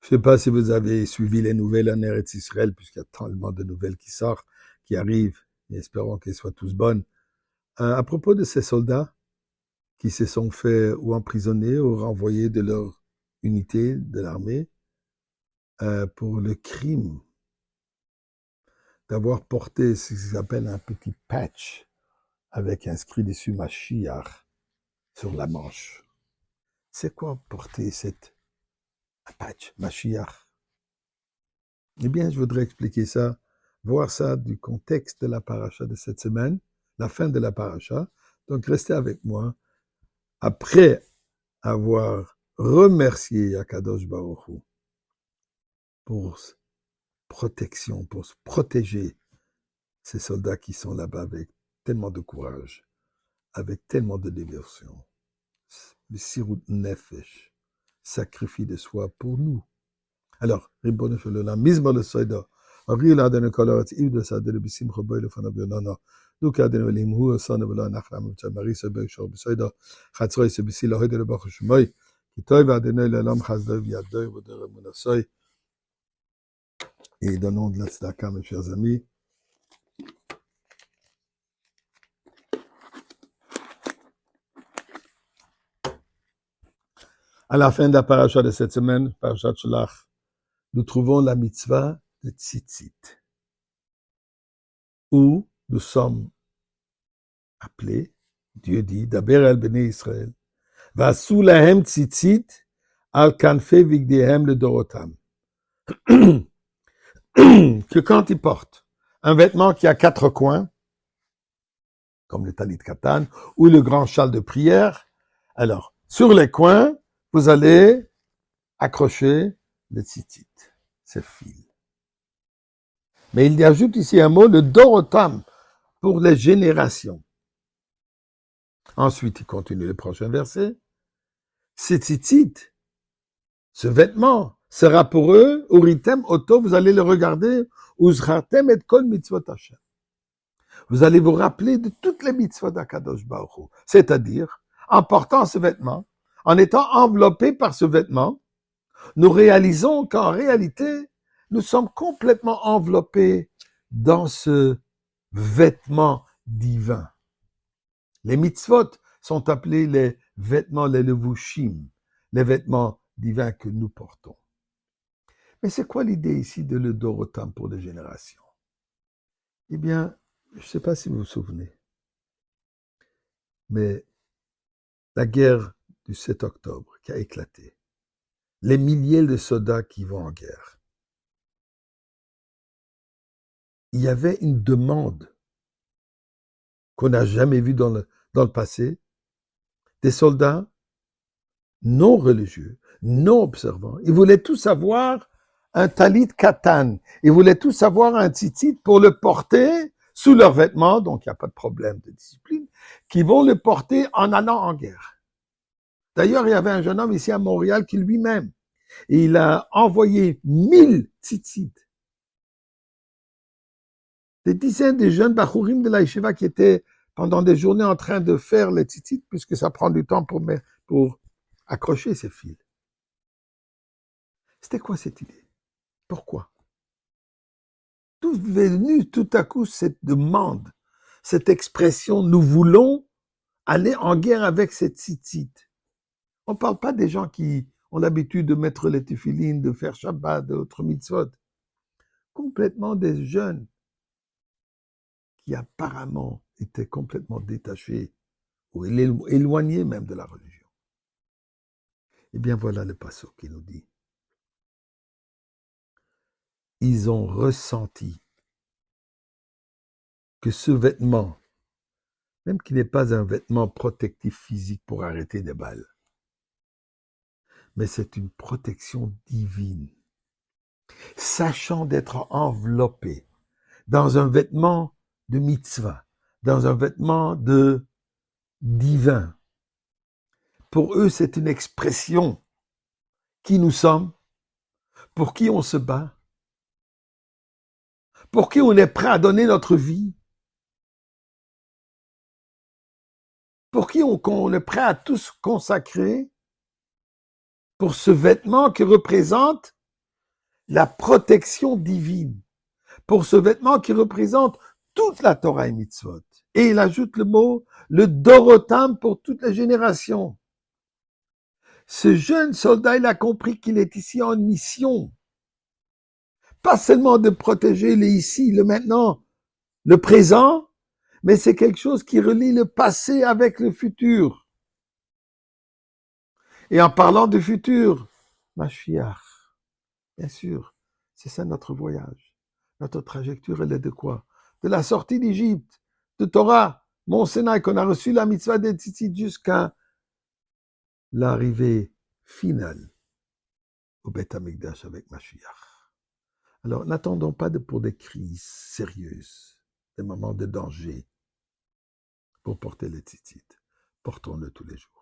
Je ne sais pas si vous avez suivi les nouvelles en Eretz Israël, puisqu'il y a tellement de nouvelles qui sortent, qui arrivent, et espérons qu'elles soient tous bonnes. À propos de ces soldats qui se sont fait ou emprisonner ou renvoyer de leur unité de l'armée pour le crime d'avoir porté ce qu'ils appellent un petit patch avec inscrit dessus Mashiach sur la manche. C'est quoi porter cette patch Mashiach? Eh bien, je voudrais expliquer ça, voir ça du contexte de la paracha de cette semaine, la fin de la paracha. Donc, restez avec moi. Après avoir remercié Akadosh Baruch Hu pour protection, pour se protéger ces soldats qui sont là-bas avec tellement de courage, avec tellement de dévotion. Sirut Nefesh, sacrifice de soi pour nous. Alors, Ribbon Shalom, Mizmor le Soida, Avril Adene Kolorat, Yves de Sadele, Bissim Choboy, le Fanabionana, Luke Adene Limhu, Son of La Nachram, Marie Sebek, Shor Soida, Chatzroy, Sebisi, le Hede, le Bach Shmoy, Kitoy, Adene, le Lam, Chazdoy, Yadoy, Vodere Munasoy, et donnons de la tzedaka, mes chers amis. À la fin de la paracha de cette semaine, parachat Shlach, nous trouvons la mitzvah de tzitzit, où nous sommes appelés, Dieu dit, Daber el Bnei Israël, Vasu lahem tzitzit al kanfe vigdehem le dorotam. Que quand ils portent un vêtement qui a 4 coins, comme le talit katan, ou le grand châle de prière, alors, sur les coins, vous allez accrocher le tzitzit, ce fil. Mais il y ajoute ici un mot, le dorotam, pour les générations. Ensuite, il continue le prochain verset. Ce tzitzit, ce vêtement, sera pour eux, uritem oto, vous allez le regarder, uzratem et kol mitzvot Hashem. Vous allez vous rappeler de toutes les mitzvot d'Akadosh Baruch Hu. C'est-à-dire, en portant ce vêtement, en étant enveloppé par ce vêtement, nous réalisons qu'en réalité, nous sommes complètement enveloppés dans ce vêtement divin. Les mitzvot sont appelés les vêtements, les levushim, les vêtements divins que nous portons. Mais c'est quoi l'idée ici de le dorotam pour les générations? Eh bien, je ne sais pas si vous vous souvenez, mais la guerre du 7 octobre qui a éclaté, les milliers de soldats qui vont en guerre, il y avait une demande qu'on n'a jamais vue dans le passé, des soldats non religieux, non observants. Ils voulaient tous avoir un talit katan. Ils voulaient tous avoir un tzitzit pour le porter sous leurs vêtements, donc il n'y a pas de problème de discipline, qui vont le porter en allant en guerre. D'ailleurs, il y avait un jeune homme ici à Montréal qui lui-même, il a envoyé 1000 tzitzit. Des dizaines de jeunes bachourim de la yeshiva qui étaient pendant des journées en train de faire les tzitzit, puisque ça prend du temps pour accrocher ces fils. C'était quoi cette idée? Pourquoi? D'où est venue tout à coup cette demande, cette expression, nous voulons aller en guerre avec cette tzitzit. On ne parle pas des gens qui ont l'habitude de mettre les téphilines, de faire Shabbat, d'autres mitzvot. Complètement des jeunes qui apparemment étaient complètement détachés ou éloignés même de la religion. Eh bien voilà le passage qui nous dit. Ils ont ressenti que ce vêtement, même qu'il n'est pas un vêtement protectif physique pour arrêter des balles, mais c'est une protection divine. Sachant d'être enveloppé dans un vêtement de mitzvah, dans un vêtement de divin. Pour eux, c'est une expression qui nous sommes, pour qui on se bat, pour qui on est prêt à donner notre vie, pour qui on est prêt à tout se consacrer, pour ce vêtement qui représente la protection divine pour ce vêtement qui représente toute la Torah et Mitzvot. Et il ajoute le mot, le Dorotam pour toutes les générations. Ce jeune soldat, il a compris qu'il est ici en mission. Pas seulement de protéger le ici, le maintenant, le présent, mais c'est quelque chose qui relie le passé avec le futur. Et en parlant du futur, Mashiach, bien sûr, c'est ça notre voyage. Notre trajectoire, elle est de quoi? De la sortie d'Égypte, de Torah, Mont Sinaï, qu'on a reçu la mitzvah des tzitzit jusqu'à l'arrivée finale au Beth Amikdash avec Mashiach. Alors, n'attendons pas pour des crises sérieuses, des moments de danger pour porter les tzitzit. Portons-le tous les jours.